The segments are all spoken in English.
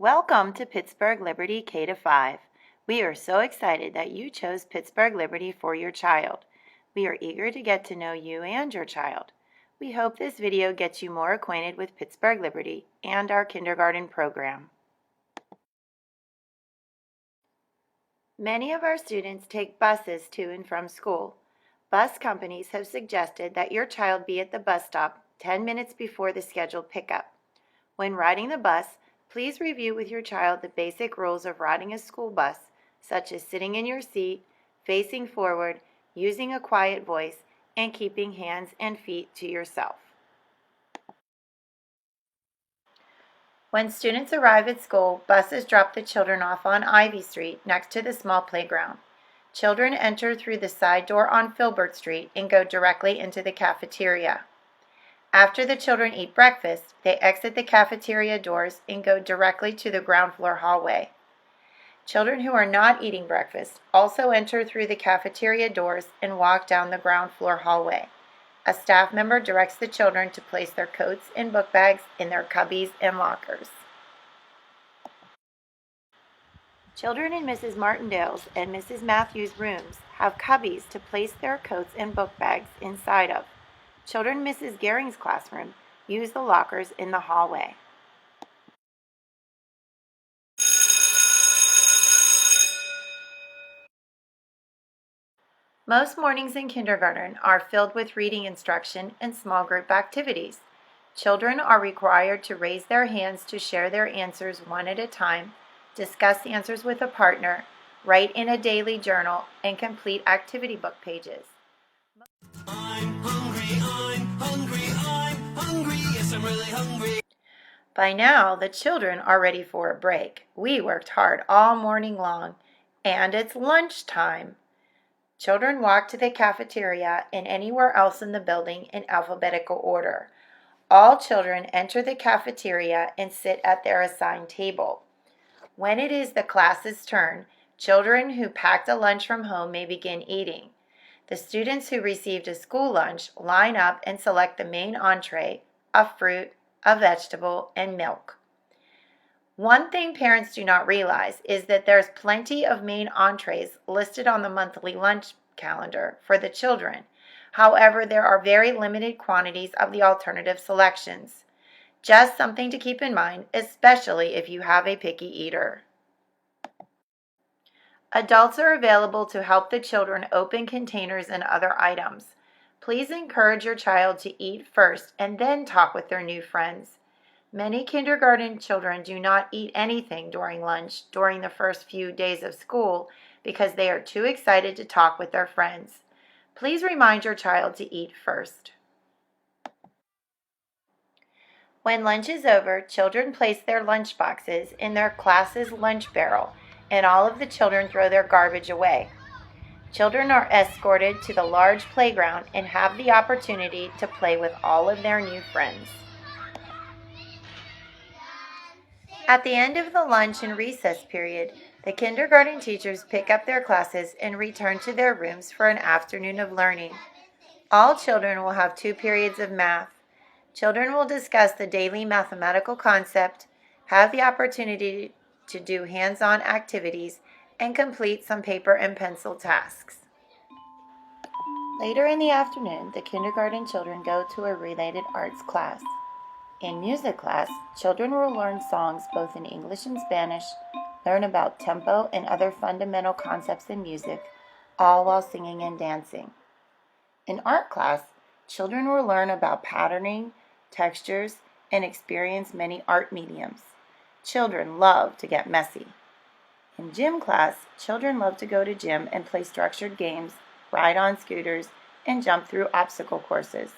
Welcome to Pittsburgh Liberty K-5. We are so excited that you chose Pittsburgh Liberty for your child. We are eager to get to know you and your child. We hope this video gets you more acquainted with Pittsburgh Liberty and our kindergarten program. Many of our students take buses to and from school. Bus companies have suggested that your child be at the bus stop 10 minutes before the scheduled pickup. When riding the bus, please review with your child the basic rules of riding a school bus, such as sitting in your seat, facing forward, using a quiet voice, and keeping hands and feet to yourself. When students arrive at school, buses drop the children off on Ivy Street next to the small playground. Children enter through the side door on Filbert Street and go directly into the cafeteria. After the children eat breakfast, they exit the cafeteria doors and go directly to the ground floor hallway. Children who are not eating breakfast also enter through the cafeteria doors and walk down the ground floor hallway. A staff member directs the children to place their coats and book bags in their cubbies and lockers. Children in Mrs. Martindale's and Mrs. Matthews' rooms have cubbies to place their coats and book bags inside of. Children in Mrs. Gehring's classroom use the lockers in the hallway. Most mornings in kindergarten are filled with reading instruction and small group activities. Children are required to raise their hands to share their answers one at a time, discuss answers with a partner, write in a daily journal, and complete activity book pages. I'm really hungry. By now, the children are ready for a break. We worked hard all morning long, and it's lunchtime. Children walk to the cafeteria and anywhere else in the building in alphabetical order. All children enter the cafeteria and sit at their assigned table. When it is the class's turn, children who packed a lunch from home may begin eating. The students who received a school lunch line up and select the main entree, a fruit, a vegetable, and milk. One thing parents do not realize is that there's plenty of main entrees listed on the monthly lunch calendar for the children. However, there are very limited quantities of the alternative selections. Just something to keep in mind, especially if you have a picky eater. Adults are available to help the children open containers and other items. Please encourage your child to eat first and then talk with their new friends. Many kindergarten children do not eat anything during lunch during the first few days of school because they are too excited to talk with their friends. Please remind your child to eat first. When lunch is over, children place their lunch boxes in their class's lunch barrel, and all of the children throw their garbage away. Children are escorted to the large playground and have the opportunity to play with all of their new friends. At the end of the lunch and recess period, the kindergarten teachers pick up their classes and return to their rooms for an afternoon of learning. All children will have 2 periods of math. Children will discuss the daily mathematical concept, have the opportunity to do hands-on activities, and complete some paper and pencil tasks. Later in the afternoon, the kindergarten children go to a related arts class. In music class, children will learn songs both in English and Spanish, learn about tempo and other fundamental concepts in music, all while singing and dancing. In art class, children will learn about patterning, textures, and experience many art mediums. Children love to get messy. In gym class, children love to go to gym and play structured games, ride on scooters, and jump through obstacle courses.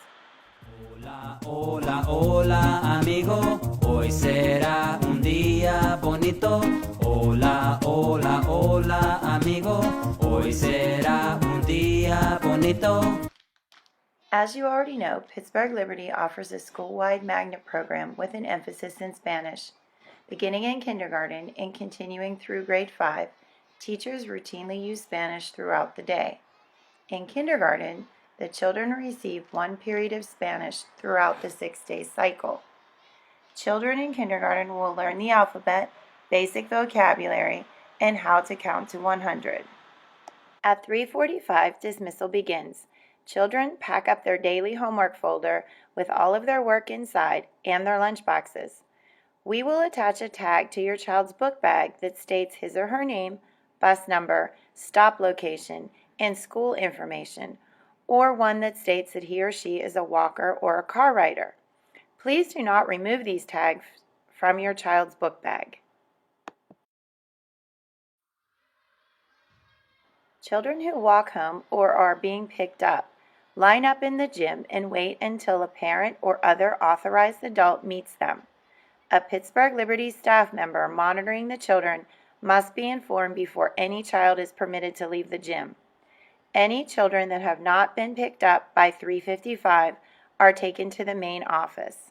Hola, hola, hola, amigo. Hoy será un día bonito. Hola, hola, hola, amigo. Hoy será un día bonito. As you already know, Pittsburgh Liberty offers a school-wide magnet program with an emphasis in Spanish. Beginning in kindergarten and continuing through grade 5, teachers routinely use Spanish throughout the day. In kindergarten, the children receive 1 period of Spanish throughout the 6-day cycle. Children in kindergarten will learn the alphabet, basic vocabulary, and how to count to 100. At 3:45, dismissal begins. Children pack up their daily homework folder with all of their work inside and their lunch boxes. We will attach a tag to your child's book bag that states his or her name, bus number, stop location, and school information, or one that states that he or she is a walker or a car rider. Please do not remove these tags from your child's book bag. Children who walk home or are being picked up line up in the gym and wait until a parent or other authorized adult meets them. A Pittsburgh Liberty staff member monitoring the children must be informed before any child is permitted to leave the gym. Any children that have not been picked up by 3:55 are taken to the main office.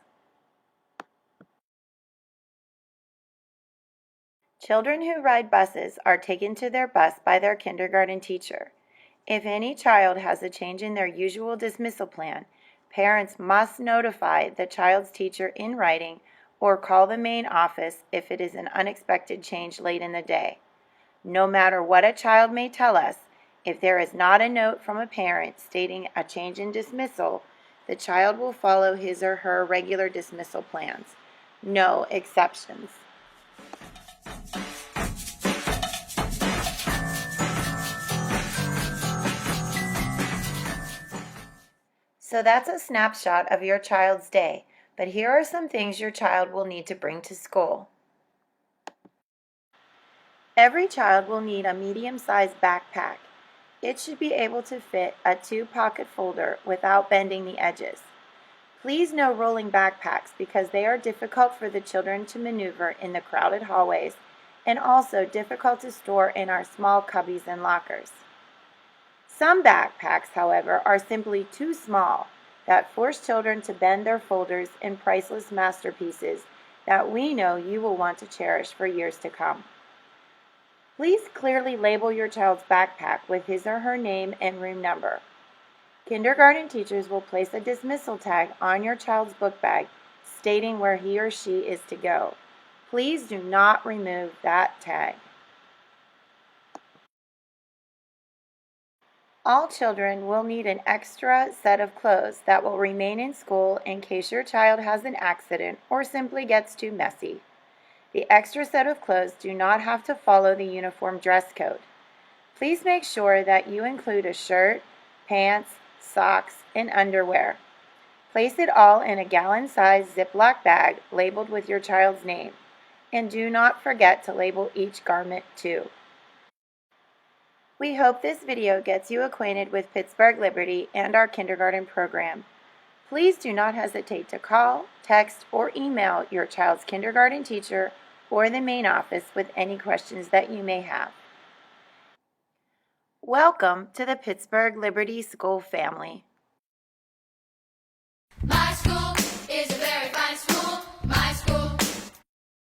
Children who ride buses are taken to their bus by their kindergarten teacher. If any child has a change in their usual dismissal plan, parents must notify the child's teacher in writing or call the main office if it is an unexpected change late in the day. No matter what a child may tell us, if there is not a note from a parent stating a change in dismissal, the child will follow his or her regular dismissal plans. No exceptions. So that's a snapshot of your child's day, but here are some things your child will need to bring to school. Every child will need a medium-sized backpack. It should be able to fit a 2-pocket folder without bending the edges. Please no rolling backpacks because they are difficult for the children to maneuver in the crowded hallways and also difficult to store in our small cubbies and lockers. Some backpacks, however, are simply too small that force children to bend their folders in priceless masterpieces that we know you will want to cherish for years to come. Please clearly label your child's backpack with his or her name and room number. Kindergarten teachers will place a dismissal tag on your child's book bag stating where he or she is to go. Please do not remove that tag. All children will need an extra set of clothes that will remain in school in case your child has an accident or simply gets too messy. The extra set of clothes do not have to follow the uniform dress code. Please make sure that you include a shirt, pants, socks, and underwear. Place it all in a gallon-sized Ziploc bag labeled with your child's name. And do not forget to label each garment too. We hope this video gets you acquainted with Pittsburgh Liberty and our kindergarten program. Please do not hesitate to call, text, or email your child's kindergarten teacher or the main office with any questions that you may have. Welcome to the Pittsburgh Liberty School family.